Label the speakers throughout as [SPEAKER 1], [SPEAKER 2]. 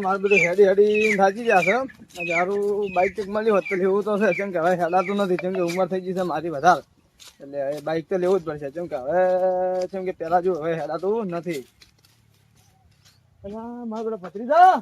[SPEAKER 1] મારું બધું હેડી હેડી થાકી જશે. મારું બાઇક ચેક મળ્યું હોત તો લેવું તો છે, કેમ કે હવે હેડાતું નથી, કેમ કે ઉંમર થઈ ગઈ છે મારી વધારે, એટલે હવે બાઇક તો લેવું જ પડશે. કેમ કે હવે કેમ કે પેલા જો હવે હેડાતું નથી. મારું બધું ભત્રીજા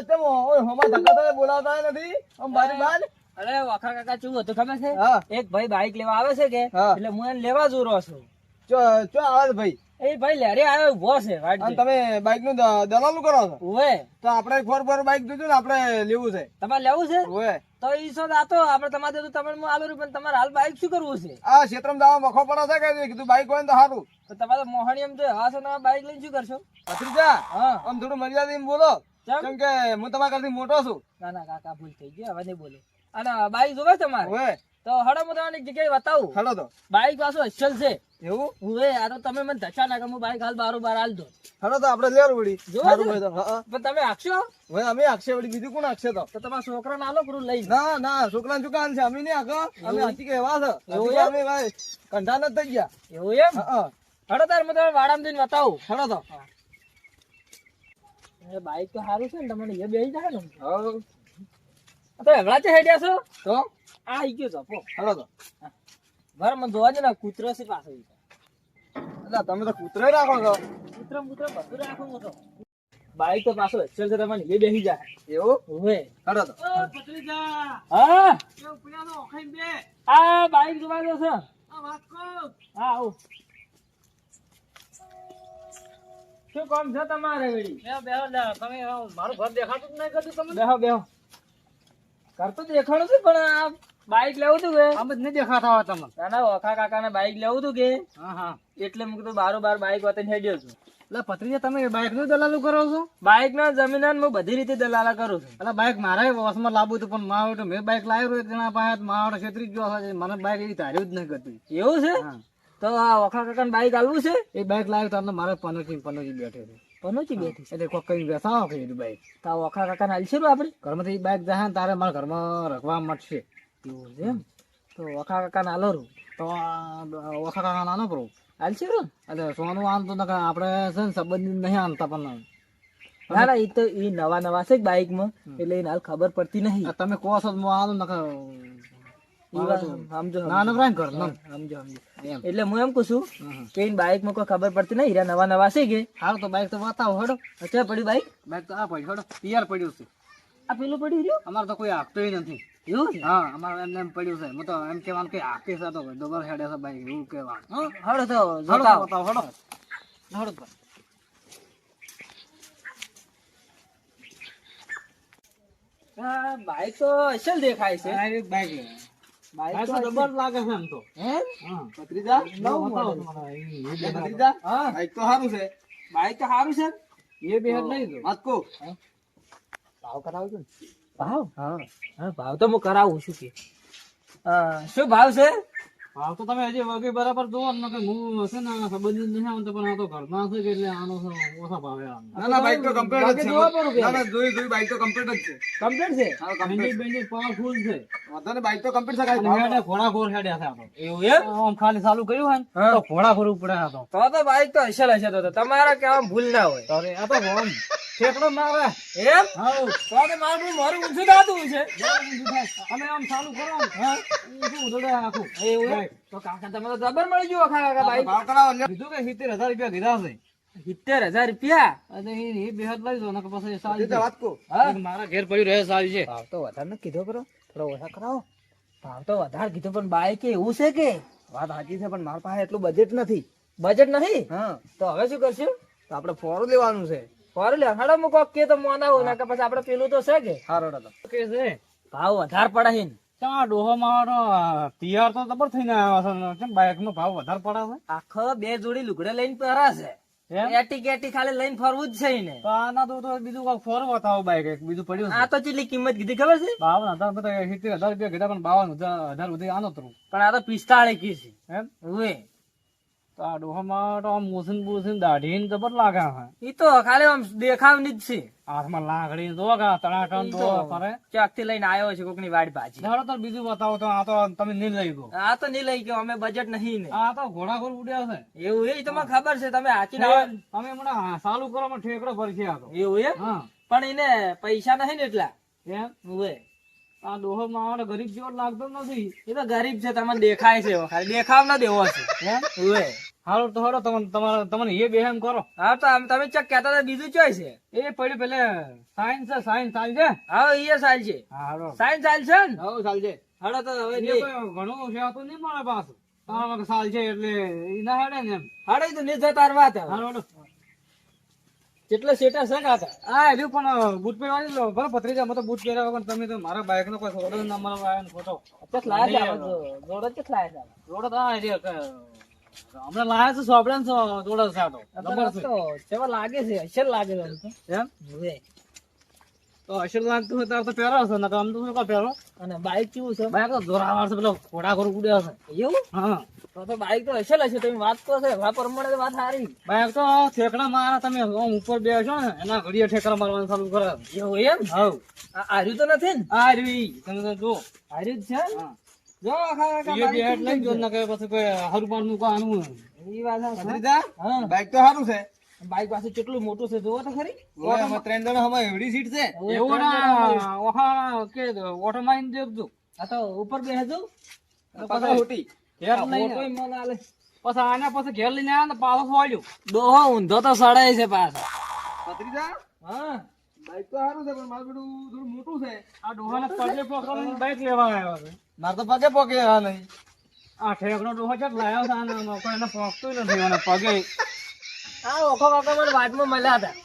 [SPEAKER 1] ચમ હોમાં ધક્કા બોલાવતા નથી આમ બારી બાર.
[SPEAKER 2] અરે વખા કાકા શું હતું ખબર છે?
[SPEAKER 1] હા
[SPEAKER 2] એક ભાઈ બાઈક લેવા આવે છે કે એટલે હું એને લેવા જોરો છું.
[SPEAKER 1] ચો આવે ભાઈ?
[SPEAKER 2] એ ભાઈ લેરે આવ્યો ઉભો છે.
[SPEAKER 1] અને તમે બાઇક નું દલાલું કરો છો?
[SPEAKER 2] ઓએ
[SPEAKER 1] તો આપણે ફોર ફોર બાઇક જોજો ને, આપણે લેવું છે.
[SPEAKER 2] તમારે લેવું છે?
[SPEAKER 1] ઓએ
[SPEAKER 2] તો ઈ સો દાતો આપણે તમારે તો તમને હું આલુ છું, પણ તમારે હાલ બાઈક શું કરવું છે?
[SPEAKER 1] આ ક્ષેત્રમાં જવા વખો પડે છે કે કીધું બાઇક હોય ને તો સારું.
[SPEAKER 2] તો તમારે મોહણી એમ જો હા છો તમે બાઈક લઈને શું કરશો?
[SPEAKER 1] ભત્રીજા
[SPEAKER 2] હા
[SPEAKER 1] આમ થોડું મર્યાદા બોલો,
[SPEAKER 2] કેમ?
[SPEAKER 1] કેમ કે હું તમારા કરતી મોટો છું.
[SPEAKER 2] ના ના કાકા ભૂલ થઈ ગઈ, હવે નહીં બોલો. અને બાઈક જોવે તમારે
[SPEAKER 1] ઓએ
[SPEAKER 2] તો હડો હું તમને એક જગ્યાએ બતાવું.
[SPEAKER 1] હેલો તો
[SPEAKER 2] બાઈક પાછું અસલ છે.
[SPEAKER 1] એવું?
[SPEAKER 2] ઓએ આ તો તમે મને ધચા નાખો, હું બાઈક હાલ બારોબાર હાલ દો.
[SPEAKER 1] હેલો તો આપણે લેવું વળી
[SPEAKER 2] જોવે
[SPEAKER 1] સારું
[SPEAKER 2] છે?
[SPEAKER 1] હોય તો. હા
[SPEAKER 2] પણ તમે આખશો
[SPEAKER 1] હવે અમે આખશે વળી, બીજું કોણ આખશે તો?
[SPEAKER 2] તો તમારા છોકરા ના આલો પૂરું લઈ
[SPEAKER 1] ના ના છોકરા ચુકાન છે, અમે નહીં આખો, અમે હજી કે એવા છે.
[SPEAKER 2] એવું
[SPEAKER 1] હજી
[SPEAKER 2] એમ?
[SPEAKER 1] અમે ભાઈ કંઠા નથી થઈ ગયા.
[SPEAKER 2] એવું એમ?
[SPEAKER 1] હા
[SPEAKER 2] હડો તાર હું તમને વાડામાં જઈને બતાવું.
[SPEAKER 1] હેલો તો
[SPEAKER 2] એ બાઈક તો સારું છે ને, તમને એ બેસી જાય ને.
[SPEAKER 1] હા
[SPEAKER 2] તો હમણાં જ હેડ્યા છો?
[SPEAKER 1] તો
[SPEAKER 2] આ આઈ ગયો જપો.
[SPEAKER 1] હેલો તો
[SPEAKER 2] ઘર મને જોવા છે ને, કૂતરો છે પાછો.
[SPEAKER 1] એટલે તમે તો કૂતરો રાખો છો.
[SPEAKER 2] કૂતરો કૂતરો બધું રાખું હું તો. બાઈક તો પાછો અચલ છે, તમને એ બેસી જાય.
[SPEAKER 1] એવું?
[SPEAKER 2] હવે
[SPEAKER 1] હેલો તો
[SPEAKER 2] હા આ બાઈક જોવા દો છે. હા આવું. શું કામ છે તમારે વળી? તમે મારું ઘર દેખાતું જ નહીં કરતું તમને? બેહો બેહો. ઘર તો દેખાડું છું, પણ આ બાઈક લેવું હતું કે
[SPEAKER 1] આમ જ નહીં દેખાતા હોય તમને.
[SPEAKER 2] ના ના વખા કાકા ને બાઈક લેવું હતું કે
[SPEAKER 1] હા હા
[SPEAKER 2] એટલે મેં કીધું બારોબાર બાઈક વતન હેડ્યો છું.
[SPEAKER 1] એટલે ભત્રીજા તમે બાઇક નું દલાલું કરો છો?
[SPEAKER 2] બાઈક ના જમીન હું બધી રીતે દલાલા કરું છું.
[SPEAKER 1] એટલે બાઇક મારે વસમાં લાવવું હતું, પણ મારો મેં બાઇક લાવ્યો એક જણા પાસે, મારો છેતરી ગયો છે. મને બાઇક એવી ધાર્યું જ નહીં કરતી.
[SPEAKER 2] એવું છે?
[SPEAKER 1] હા
[SPEAKER 2] તો આ વખા કાકા બાઈક આલવું છે?
[SPEAKER 1] એ બાઇક લાવ્યો તો મારે પનોચી બેઠે છે.
[SPEAKER 2] પનોચી બેઠી છે.
[SPEAKER 1] એટલે કોઈ કઈ બેસાવો કે બાઇક
[SPEAKER 2] તો આ વખા કાકા ને આલશે આપડે?
[SPEAKER 1] ઘરમાંથી બાઇક જાય ને તારે મારા ઘરમાં રખવા મળશે.
[SPEAKER 2] એવું છે એમ? તો વખા કાકા ને આલો રૂ
[SPEAKER 1] તો ઓખા કાકા નાનો પડો
[SPEAKER 2] આલશે રૂ?
[SPEAKER 1] એટલે સોનું આનતું ને આપણે છે ને સંબંધી નહીં આનતા, પણ
[SPEAKER 2] ના ના એ તો એ નવા નવા છે બાઈક માં, એટલે એને હાલ ખબર પડતી નહીં.
[SPEAKER 1] તમે કહો છો હું આનું નકર
[SPEAKER 2] ઈ વાત સમજો
[SPEAKER 1] ના નકરાય ને ઘર
[SPEAKER 2] સમજો સમજો.
[SPEAKER 1] એમ.
[SPEAKER 2] એટલે હું એમ કહું છું કે એને બાઈક માં કોઈ ખબર પડતી નહીં, હીરા નવા નવા છે કે.
[SPEAKER 1] સારું તો બાઇક તો બતાવો હેડો.
[SPEAKER 2] અચ્છા પડી બાઈક?
[SPEAKER 1] બાઇક તો આ પડ્યું હેડો, તૈયાર પડ્યું છે.
[SPEAKER 2] આ પેલું પડી રહ્યું?
[SPEAKER 1] અમારે તો કોઈ હાંકતોય નથી.
[SPEAKER 2] એવું છે?
[SPEAKER 1] હા અમારે એમને એમ પડ્યું છે. હું તો એમ કહેવાનું કે હાંકી છે તો ડબલ હેડે છે બાઇક, એવું કહેવાનું.
[SPEAKER 2] હં? હળો તો
[SPEAKER 1] હેડો
[SPEAKER 2] જોતા આવો.
[SPEAKER 1] બતાવો હેડો હેડો તો.
[SPEAKER 2] હા બાઈક તો અસલ દેખાય છે.
[SPEAKER 1] આ એક બાઇક
[SPEAKER 2] બાઈક
[SPEAKER 1] બાઇક
[SPEAKER 2] તો
[SPEAKER 1] તો
[SPEAKER 2] અસલ.
[SPEAKER 1] ડબલ લાગે છે એમ તો.
[SPEAKER 2] હે?
[SPEAKER 1] હા ભત્રીજા
[SPEAKER 2] નવું
[SPEAKER 1] બતાવો
[SPEAKER 2] model.
[SPEAKER 1] તમારા એ
[SPEAKER 2] ભત્રીજા?
[SPEAKER 1] હા બાઇક તો સારું છે.
[SPEAKER 2] બાઈક તો સારું છે.
[SPEAKER 1] એ બે હેડ નહીં તો વાત કહું.
[SPEAKER 2] ભાવ કરાવજો ને. ભાવ? હા ભાવ તો હું કરાવું છું કે. શું ભાવ છે?
[SPEAKER 1] ભાવ તો તમે હજી વગી બરાબર જોવો ને કે હું છે ને સંબંધિત નહીં આવતો, પણ આ તો ઘરમાં છે કે એટલે આનો ઓછા ભાવે આવે. ના ના બાઇક તો કમ્પ્લીટ જ છે. ના ના જોઈ બાઇક તો કમ્પ્લીટ જ છે.
[SPEAKER 2] કમ્પ્લીટ છે?
[SPEAKER 1] હા કમ્પ્લીટ
[SPEAKER 2] બેન્ડિંગ પાવરફુલ છે.
[SPEAKER 1] વાંધો બાઇક તો કમ્પ્લીટ છે.
[SPEAKER 2] અને હેડે
[SPEAKER 1] ઘોડાઘોર હેડ્યા છે આપણે.
[SPEAKER 2] એવું એમ?
[SPEAKER 1] આમ ખાલી ચાલુ કર્યું હોય ને
[SPEAKER 2] હા.
[SPEAKER 1] તો ઘોડાઘોર ઉપડે હતો.
[SPEAKER 2] તો બાઈક તો અસલ હશે તો તમારા કેવા ભૂલ ના હોય.
[SPEAKER 1] અરે આ તો આમ ઠેકડો ના આવે.
[SPEAKER 2] એમ?
[SPEAKER 1] હા
[SPEAKER 2] તો મારું મારું ઊંચું દાતું છે.
[SPEAKER 1] અમે આમ ચાલુ કરો ને હા શું ઉડે આખું.
[SPEAKER 2] એવું એમ? તો કાકા તમે તો જબર મળી ગયું આખા કાકા બાઈક.
[SPEAKER 1] ભાવ કરાવો લે. કીધું કે 70,000 રૂપિયા દીધા છે.
[SPEAKER 2] 70,000 રૂપિયા?
[SPEAKER 1] અને એ બે હાથ લઈ જાઓ ને પછી સારી
[SPEAKER 2] તો વાત કહું. હા?
[SPEAKER 1] મારા ઘેર પડ્યું રહે સારી છે.
[SPEAKER 2] ભાવ તો વધારે નથી કીધો કરો, થોડો ઓછા કરાવો. ભાવ તો વધારે કીધો, પણ બાઈક એવું છે કે
[SPEAKER 1] વાત સાચી છે, પણ મારા પાસે એટલું બજેટ નથી.
[SPEAKER 2] બજેટ નથી.
[SPEAKER 1] હા
[SPEAKER 2] તો હવે શું કરશું?
[SPEAKER 1] તો આપણે ફોરું લેવાનું છે.
[SPEAKER 2] ફોર લે હાડો મૂકો કે તો મોના ના કે પછી આપણે પેલું તો છે કે
[SPEAKER 1] હારો દાદા કે છે
[SPEAKER 2] ભાવ વધારે પડે છે ને.
[SPEAKER 1] ચા ડોહો મારો તૈયાર તો જબર થઈને આવ્યો છે. કેમ બાઇક નો ભાવ વધારે પડે છે?
[SPEAKER 2] આખો બે જોડી લુગડે લઈને પહેરા છે.
[SPEAKER 1] એમ?
[SPEAKER 2] એટી કેટી ખાલી લઈને ફરવું જ છે ને.
[SPEAKER 1] તો આના તો બીજું કોઈ ફોરું બતાવો બાઇક એક બીજું પડ્યું છે.
[SPEAKER 2] આ તો કેટલી કિંમત કીધી ખબર છે?
[SPEAKER 1] 52,000 બધા 70,000 રૂપિયા કીધા, પણ 52,000 સુધી આનો તરું.
[SPEAKER 2] પણ આ તો 45 કી છે.
[SPEAKER 1] એમ
[SPEAKER 2] ઓએ તો આ ડોહામાં તો આમ મૂછીને બૂછીને દાઢીને જબર લાગે છે. ઈ તો ખાલી આમ દેખાવની જ છે. હાથમાં લાકડી જો કે તણાટણ ડોહો કરે. ચાકથી લઈને આવ્યો છે કોકની વાડ ભાજી. ધારો તો બીજું બતાવો તો આ તો તમે નહીં લઈ ગયો. આ તો નહીં લઈ ગયો, અમે બજેટ નહીં ને. આ તો ઘોડાઘોડ ઉડ્યા છે. એવું એ તમને ખબર છે, તમે હાચી ના તમે હમણાં ચાલુ કરો માં ઠેકડો ભરશે આ તો. એવું એ હા, પણ એને પૈસા નહીં ને એટલા એમ હોય. આ ડોહો માવાનો ગરીબ જેવો લાગતો નથી. એ તો ગરીબ છે, તમને દેખાય છે, ખાલી દેખાવ ના દેવો છે. હાલો તો હરો તમને એ બે એમ કરો. હા તો તમે ચક કહેતા હતા બીજું ચોઈ છે. એ પડ્યું પેલે સાયન્સ છે, સાયન્સ ચાલ છે. હા એ ચાલ છે. હાલો સાયન્સ ચાલ છે ને. હા ચાલ છે. હાલો તો હવે ઘણું છે તો નહીં મળે પાછું. તમારા સાલ છે એટલે એ ના હેડે ને એમ. હાડે તો નહીં જતા વાત. હાલો કેટલા સેટા છે કાકા? હા એનું પણ બૂટ પહેરવાની લો બરાબર પત્રીજા મત બૂટ પહેર્યા વગર તમે તો મારા બાઈક નો કોઈ ફોટો ના મારા આવ્યો ફોટો કેટલા લાયા છે? જોડો કેટલા લાયા છે? જોડો તો આ હમણાં લાયા છે સોપડા ને જોડો સાટો નંબર છે. કેવા લાગે છે? અસર લાગે છે એમ તો અસર લાગતું હોય તો પહેરો છે ને તો આમ તો શું કા પહેરો. અને બાઈક કેવું છે? બાઈક તો જોરાવાર છે, પેલો ઘોડા ઘોડ ઉડ્યા છે. એવું? હા તો બાઈક તો અસલ હશે. તમે વાત તો છે પ્રમાણે વાત સારી. બાઈક તો ઠેકડા મારા તમે ઉપર બેસો ને એના ઘડીએ ઠેકડા મારવાનું ચાલુ કરે. એવું એમ? હા આર્યું તો નથી ને? આર્યું તમે તો જો આર્યું જ છે. જો લઈ જો ને પછી કોઈ હરુપાન નું કાનું એ વાત બાઈક તો સારું છે. બાઈક પાસે કેટલું મોટું છે જોવો તો ખરી. 3 જણા હમણાં એવડી સીટ છે. એવું ના ઓહા કે ઓટો માઈન દેખજો. આ તો ઉપર બેસજો પછી હોટી ઘેર લઈને મને પછી આના પછી ઘેર લઈને આવ્યા ને પાછો ફોડ્યું. ડોહો ઊંધો તો સડાય છે પાછો. પત્રીજા હા બાઈક તો સારું છે પણ મારું બેડું થોડું મોટું છે. આ ડોહાને પગે પકડીને બાઈક લેવા આવ્યો છે. મારે તો પગે પગે આ નહીં. આ ઠેકડો ડોહો ચટ લાવ્યો છે અને એને પગતું નથી અને પગે આ ઓખો કાકા મને વાતમાં મળ્યા હતા.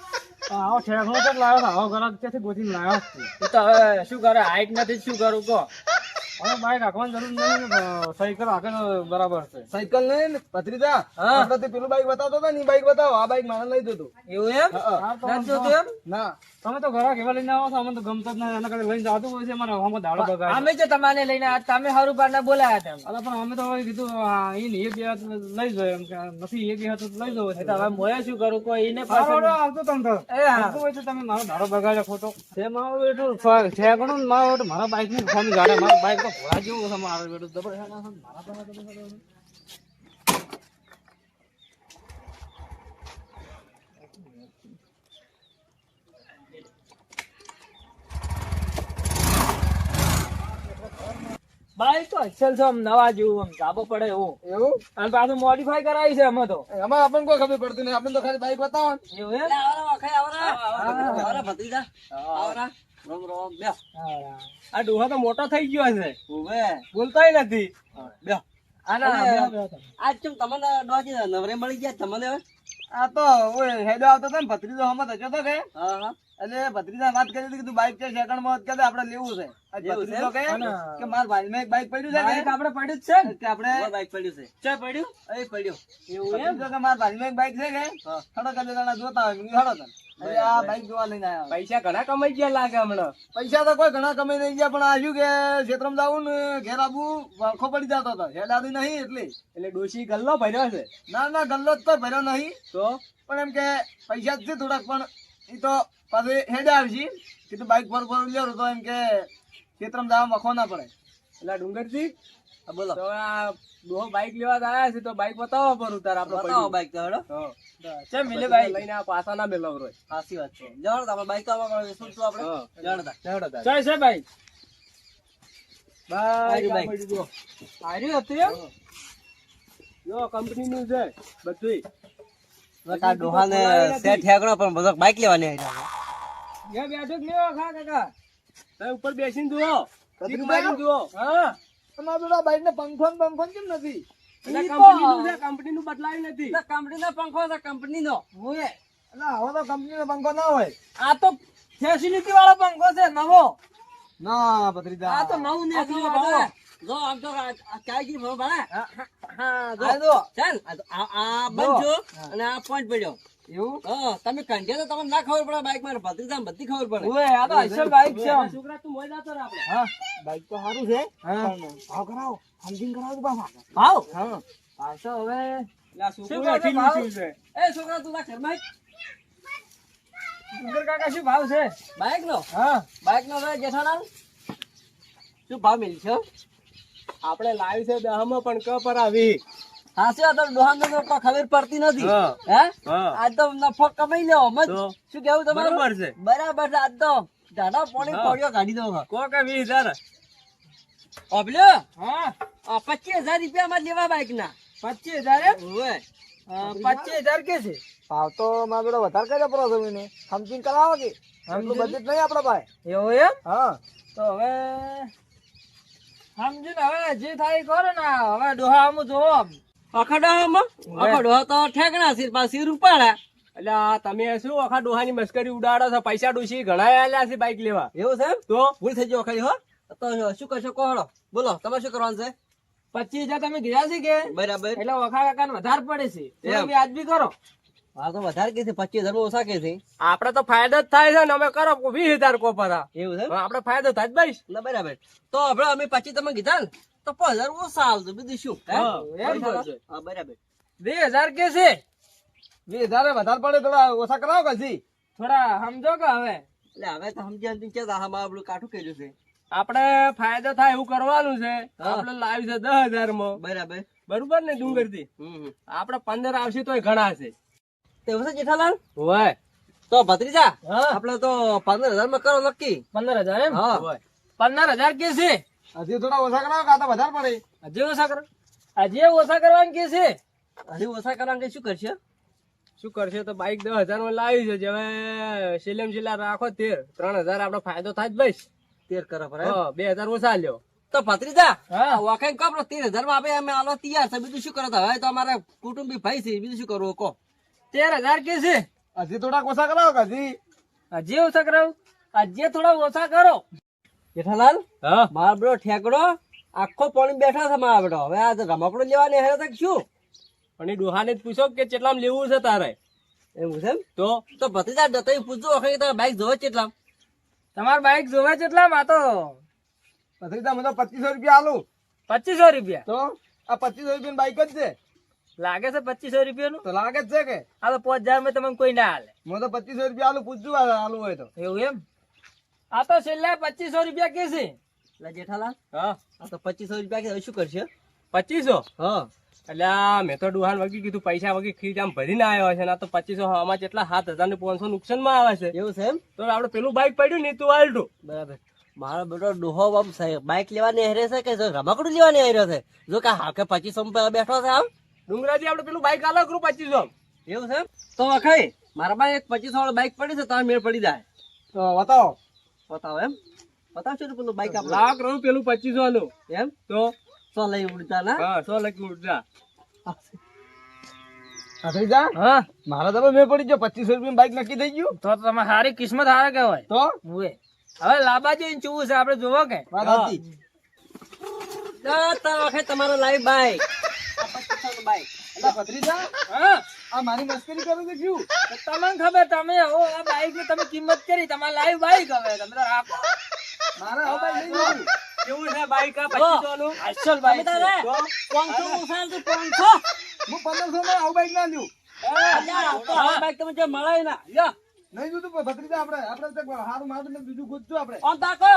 [SPEAKER 2] આવો ઠેકડો ચટ લાવ્યો છે. આવો ઘરાક ક્યાંથી ગોતીને લાવ્યો છે. તો હવે શું કરે? હાઈટ નથી શું કરું કહો. હવે બાઈક રાખવાની જરૂર નહીં. સાયકલ આગળ બરાબર છે. સાયકલ નહીં પત્રીજા આપણે પેલું બાઈક બતાવતો હતો ને બાઈક બતાવો. આ બાઈક મારે લઈ દો. એવું એમ? ના તમે તો ઘરા કેવા લઈને આવો છો? અમને તો ગમતો જ નહીં. એના કરતા લઈને જતું હોય છે. અમારે આમાં દાડો બગાડ. અમે તો તમારે લઈને તમે સારું પાર ના બોલાયા હતા. પણ અમે તો હવે કીધું એ બે હાથ લઈ જાય એમ કે નથી. એ બે હાથ લઈ જવો છે. હવે મોએ શું કરું કોઈ એને આવતો તમે હોય તો તમે મારો દાડો બગાડ્યો ખોટો છે. મારું બેઠું છે ઘણું મારું મારા બાઈક ની ફોન ગાડે. મારું બાઈક તો ઘોડા જેવું છે. મારું બેઠું જબર મારા બાઈક તો અસલ છે. આમ નવા જેવું આમ ધાબો પડે એવું. એવું? અને પાછું મોડિફાઈ કરાવી છે અમે તો. એમાં આપણને કોઈ ખબર પડતી નહીં. આપણે તો ખાલી બાઈક બતાવો. એવું એમ? આ ડોહો તો મોટો થઈ ગયો છે. બોલતાય નથી. આજ કેમ તમને નવરે મળી ગયા તમને? આ તો હેડો આવતો હતો ને ભત્રીજો હમત હજો તો કે એટલે ભત્રીજા વાત કરી હતી કે તું બાઈક છે સેકન્ડ માં કે આપણે લેવું છે. ભત્રીજો કહે કે મારા ભાઈ મેં એક બાઈક પડ્યું છે. બાઈક આપણે પડ્યું જ છે કે આપણે બાઈક પડ્યું છે. ચા પડ્યું? એ પડ્યું. એવું એમ? કે મારા ભાઈ મેં એક બાઈક છે કે થોડો કદે જણા જોતા હોય થોડો તને એટલે આ બાઈક જોવા લઈને આવ્યા. પૈસા ઘણા કમાઈ ગયા લાગે હમણાં. પૈસા તો કોઈ ઘણા કમાઈ નહીં ગયા પણ આજુ કે ક્ષેત્રમાં જવું ને ઘેર આવવું વખો પડી જતો હતો. હેડ આદી નહીં એટલે ડોશી ગલ્લો ભર્યો છે. ના ના ગલ્લો જ તો ભર્યો નહીં તો પણ એમ કે પૈસા જ છે થોડાક પણ એ તો પાછું હેડે આવશે કીધું બાઈક પર લેવું તો એમ કે ક્ષેત્રમાં જવા વખો ના પડે. એટલે ડુંગરજી બોલો તો આ ડોહો બાઈક લેવા આવ્યા છે તો બાઈક બતાવો પર ઉતાર આપણે બતાવો બાઈક તો હેડો ચમ મિલે બાઈક લઈને આ પાછા ના બેલાવ રોય. સાચી વાત છે. જણ આપણે બાઈક આવવા શું શું આપણે જણતા ચાલ છે બાઈક બાઈક જો આર્યું હતું એમ જો કંપની નું છે બધું. આ ડોહાને સેટ ઠેકડો પણ બધો બાઈક લેવાની આવી ગયા બેઠો જ લેવો ખા કાકા. તમે ઉપર બેસીને જુઓ સીટ મારીને જુઓ. હા તમારા બેટા બાઈક ને પંખો કેમ નથી? કંપની નું બદલાવી નથી. કંપની નો પંખો છે કંપની નો. હવે તો કંપની નો પંખો ના હોય. આ તો ફેસિલિટી વાળો પંખો છે નવો. ના ભત્રીજા આ તો નવું ને જો આમ તો ચાય કી ભરો ભણે. હા જો ચાલ આ બંજો અને આ પોઈન્ટ પડ્યો. એવું? હા તમે કંઠે તો તમને ના ખબર પડે બાઈક માં ભત્રીજા બધી ખબર પડે. ઓય આ તો અસલ બાઈક છે. છોકરા તું મોય જાતો રે આપણે. હા બાઈક તો સારું છે. હા ભાવ કરાવો સમજીને કરાવો પાછા ભાવ. હા પાછો હવે શું કહો છો ભાવ? એ છોકરા તું ઘરમાં કાકા શું ભાવ છે બાઈક નો? હા બાઈક નો જેઠાલાલ શું ભાવ મિલ છે? આપણે લાવી છે 10 માં પણ ક પર આવી. હા છે તો ડોહાન તો ખબર પડતી નથી. હે આજ તો નફો કમાઈ લેવો મત. શું કેવું તમારું? બરાબર છે બરાબર છે. આજ તો દાદા પાણી પડ્યો કાઢી દો કો કે 20000 ઓબલ્યો. હા 25000 રૂપિયા માં લેવા બાઈક ના 25000 ઓય 25000 કે છે
[SPEAKER 1] ભાવ તો મારો બેટો વધારે કઈ જપરો છો એને સમજીને કરાવો કે એટલું બજેટ નહીં આપણા પાસે.
[SPEAKER 2] એવું એમ? હા તો હવે સમજીને હવે જે થાય કરો ને. હવે ડોહા આમ જોવો અખડો તો ઠેકણા સિર પાછી રૂપાડા. એટલે તમે શું આખા ડોહાની મસ્કરી ઉડાડો છો? પૈસા ડોશી ઘણા આલ્યા છે બાઈક લેવા. એવું છે? તો ભૂલ થઈ ગયો ખાલી. હો તો શું કરશો કહો? બોલો તમારે શું કરવાનું છે? 25000 તમે ગયા છે કે? બરાબર. એટલે વખા કાકા ને વધારે પડે છે. તમે આજ બી કરો. હા તો વધારે કે છે 25000 માં ઓછા કે છે. આપડે તો ફાયદો જ થાય છે ને. અમે કરો 20000 કોપરા. એવું છે? આપડે ફાયદો થાય જ ભાઈ. ના બરાબર. તો હવે અમે 25 તમે કીધા ને તો 5000 ઓછા આવશે. બીજું શું? હા બરાબર. 2000 કે છે?
[SPEAKER 1] 20000 વધારે પડે થોડા ઓછા કરાવો કશી.
[SPEAKER 2] થોડા સમજો કે હવે. એટલે હવે તો સમજ્યા આપણું કાઠું કર્યું છે. આપડે ફાયદો થાય એવું કરવાનું છે. આપડે લાવી છે 10000 માં. બરાબર બરોબર ને ડુંગર થી. આપડે 15 આવશે તોય ઘણા છે. તેવું છે જેઠાલાલ? હોય તો ભત્રીજા આપડે તો 15000 માં કરો નક્કી. 15000 એમ? હા 15000 કે છે?
[SPEAKER 1] હજી થોડા ઓછા કરાવો કાં તો વધારે પડે.
[SPEAKER 2] હજી ઓછા કરો? હજી ઓછા કરવાનું કે છે? હજી ઓછા કરવાનું કે શું કરશે? શું કરશે તો બાઈક 10000 માં લાવી છે. હવે સેલેમ સેલા રાખો 3000 આપડો ફાયદો થાય જ ભાઈ. 13 કરો પર 2000 ઓછા લ્યો તો ભત્રીજા. વાખાઈ કપડો 13000 માં આપે અમે આલો તૈયાર છે. બીજું શું કરો? હવે તો અમારા કુટુંબી ભાઈ છે. બીજું શું કરવું કહો? 13000 કે છે?
[SPEAKER 1] હજી થોડા ઓછા કરાવો કશી.
[SPEAKER 2] હજી ઓછા કરાવું? હજી થોડા ઓછા કરો. જેઠાલાલ મારો બેટો ઠેકડો આખો પાણી બેઠા છે મારા બેટો. હવે આ રમકડો લેવાની હેરો તક શું? અને ડોહાને જ પૂછો કે કેટલામ લેવું છે તારે. એવું છે? તો ભત્રીજા તમે પૂછજો વખત તમારે બાઈક જોવે કેટલામ? તમારે બાઈક જોવે કેટલામ? આ તો
[SPEAKER 1] ભત્રીજા મને 2500 રૂપિયા આલું.
[SPEAKER 2] 2500 રૂપિયા?
[SPEAKER 1] તો આ 2500 રૂપિયા બાઈક જ છે.
[SPEAKER 2] લાગે છે 2500 રૂપિયા
[SPEAKER 1] તો લાગે જ છે કે?
[SPEAKER 2] આ તો 5000 માં તમને કોઈ ના હાલે.
[SPEAKER 1] મને તો 2500 રૂપિયા આલું. પૂછજો આલું હોય તો.
[SPEAKER 2] એવું એમ? આ તો છેલ્લા 2500 રૂપિયા કે છે. એટલે જેઠાલાલ હા આ તો 2500 રૂપિયા કે શું કરશે? 2500? હા એટલે મેં તો ડુહાન વગી કીધું પૈસા વગી ખીજ આમ ભરીને આવ્યો છે. આ તો 2500 આમાં કેટલા 7500 નુકસાન માં આવે છે. એવું છે એમ? તો આપડે પેલું બાઈક પડ્યું ને તું આલતું. બરાબર. મારો બેટો ડોહો બાઈક લેવાની હેરે છે કે રમકડું લેવાની હેર્યો છે? જો કે હા કે 2500 બેઠો છે આમ ડુંગરાજી આપડે પેલું બાઈક આલો કરું 2500. એવું છે? તો વખાઈ મારા પાસે એક 2500 વાળો બાઈક પડી છે. તાર મેળ પડી જાય
[SPEAKER 1] તો બતાવો.
[SPEAKER 2] બતાવો એમ? બતાવશો ને પેલું બાઈક આપણે લાખ રહું પેલું 2500 વાળું. એમ? તો 100 લઈ ઉડતા ના? હા 100 લઈ ઉડતા.
[SPEAKER 1] ભત્રીજા હા મારા તો મેં પડી ગયો. 2500 રૂપિયા બાઈક નક્કી થઈ ગયું. તો તમે સારી કિસ્મત હારે કહેવાય. તો હવે લાબાજી ચૂવું છે આપડે જોવો કે વાત હતી. તમારો લાઈવ બાઈક 2500 બાઈક. એટલે ભત્રીજા હા આ મારી મસ્કરી કરો તો શું? તમને ખબર તમે હો આ બાઈક ની તમે કિંમત કરી. તમારે લાઈવ બાઈક હવે તમે તો રાખો. મારા હવે બાઈક લઈ જવું. કેવું છે બાઈક આ 2500 નું? અસલ બાઈક છે. 500 ઉસાલ તો 500 હું 1500 માં આવું બાઈક ના લ્યું. આ બાઈક તમે જે મળાય ના લ્યો નહીં જોતું. ભત્રીજા આપણે સારું મારું ને બીજું ગોતજો આપણે. ઓન તાકો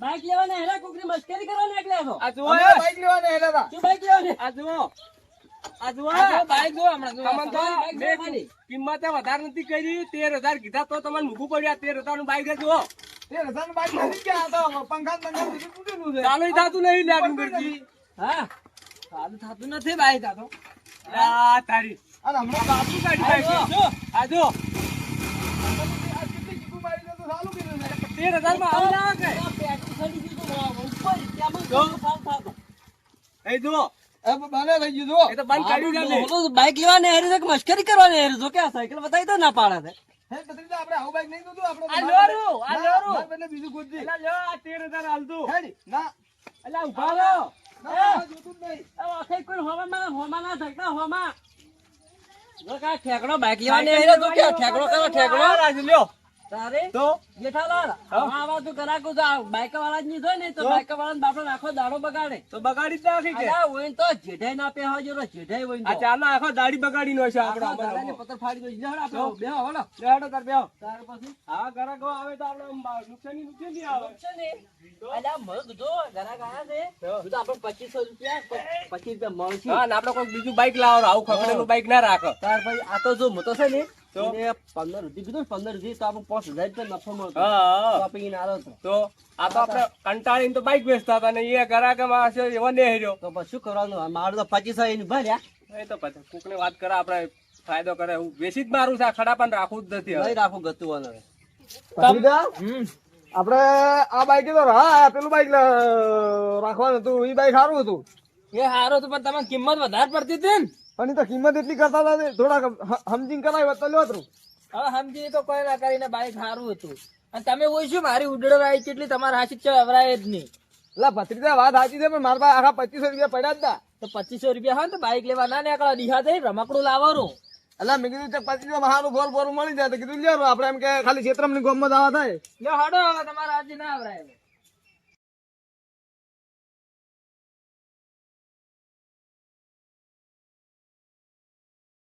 [SPEAKER 1] બાઈક લેવાને હેલા કોકની મસ્કરી કરવાને એકલા છો. આ જુઓ બાઈક લેવાને હેલા તા. શું બાઈક લેવાને? આ જુઓ આ જુઓ બાઈક જો હમણાં જો તમને કિંમત વધારે નથી કરી. 13000 કીધા તો તમને મૂકવું પડ્યું. 13000 નું બાઈક જુઓ. 13000 નું બાઈક નથી કે આ તો પંખા બીજું તૂટેલું છે. ચાલુ થતું નહીં લે ડુંગરજી. હા ચાલુ થતું નથી બાઈક આ તો. આ તારી અને હમણાં કાપી કાઢી જો આ જો 13000 માં આવું ના કે બાઈક લેવાને હેરી છે મસ્કરી કરવાની હેરી જો કે સાયકલ બતાવી તો ના પાડે છે. આપણે આવું બાઈક નહીં જોતું. આપણે બીજું ગોતજે. 13000 હાલતું ના એટલે ઉભા રહો. જોતું જ નહીં. આખે કોઈ હોમાં ના થકતા હોમાં જો કે ઠેકડો બાઈક લેવાને હેરી તો કે ઠેકડો કરો ઠેકડો રાજ લ્યો.
[SPEAKER 2] તારે
[SPEAKER 1] તો
[SPEAKER 2] જેઠાલાલ આવા તો કરાકું તો બાઈક વાળા જ નહીં જોય ને તો બાઈક વાળા બાપડો આખો દાડો બગાડે
[SPEAKER 1] તો બગાડી જ નાખી કે
[SPEAKER 2] અલા હોય તો જેઠાઈ ના પે હોય જો જેઠાઈ હોય
[SPEAKER 1] આ ચાલો આખો દાઢી બગાડી નો છે
[SPEAKER 2] આપણે
[SPEAKER 1] આપણે
[SPEAKER 2] પત્તર ફાડી દો જડ આપણે બેહો હલો
[SPEAKER 1] લેડો તાર બેહો
[SPEAKER 2] તાર પછી
[SPEAKER 1] હા ગરાકો આવે તો આપણે નુકસાની નહીં આવે
[SPEAKER 2] છે ને અલા મગ જો ગરાક આયા છે તો આપણે 2500 રૂપિયા 25 રૂપિયા મળશે
[SPEAKER 1] હા ને આપણે કોઈ બીજું બાઈક લાવો આવું ખકડેલું બાઈક ના રાખો
[SPEAKER 2] તાર ભાઈ આ તો જો મોટો છે ને
[SPEAKER 1] તો?
[SPEAKER 2] એને 15 રૂપિયા કીધું 15 રૂપિયા તો આપણે 5000 રૂપિયા નફો મળતો
[SPEAKER 1] હા
[SPEAKER 2] તો આપણે એને આલો
[SPEAKER 1] તો આ તો આપણે કંટાળીને તો બાઈક વેચતા હતા ને એ ગરાકે માં છે એવો ને હેર્યો
[SPEAKER 2] તો પછી શું કરવાનું મારું તો 2500 એની ભર્યા
[SPEAKER 1] એ તો પછી કોકને વાત કરે આપણે ફાયદો કરે હું વેચી જ મારું છે આ ખડા પણ રાખવું જ નથી હવે
[SPEAKER 2] લઈ રાખું ગતું હવે
[SPEAKER 1] આપણે આ બાઈક તો હા પેલું બાઈક રાખવાનું હતું એ બાઈક સારું હતું
[SPEAKER 2] એ હારો તો પણ તમને કિંમત વધારે પડતી હતી ને
[SPEAKER 1] પણ એ તો કિંમત એટલી કરતા હતા ને થોડાક સમજીને કરાવી તો લ્યો તું
[SPEAKER 2] હવે સમજી તો કોઈ ના કરીને બાઈક સારું હતું અને તમે હોય શું મારી ઉડડો આવી છે એટલે તમારા હાથી છે અવરાય જ નહીં
[SPEAKER 1] એટલે ભત્રીજા વાત સાચી છે પણ મારા પાસે આખા 2500 રૂપિયા પડ્યા જ હતા
[SPEAKER 2] તો 2500 રૂપિયા હોય ને તો બાઈક લેવા ના નીકળો દિહા થઈ રમકડું લાવવાનું
[SPEAKER 1] એટલે મેં કીધું 2500 માં સારું ફોર મળી જાય તો કીધું લ્યો આપણે એમ કે ખાલી ક્ષેત્રમાં ગોમમાં દાવા થાય
[SPEAKER 2] લ્યો હડો હવે તમારા હાથી ના અવરાય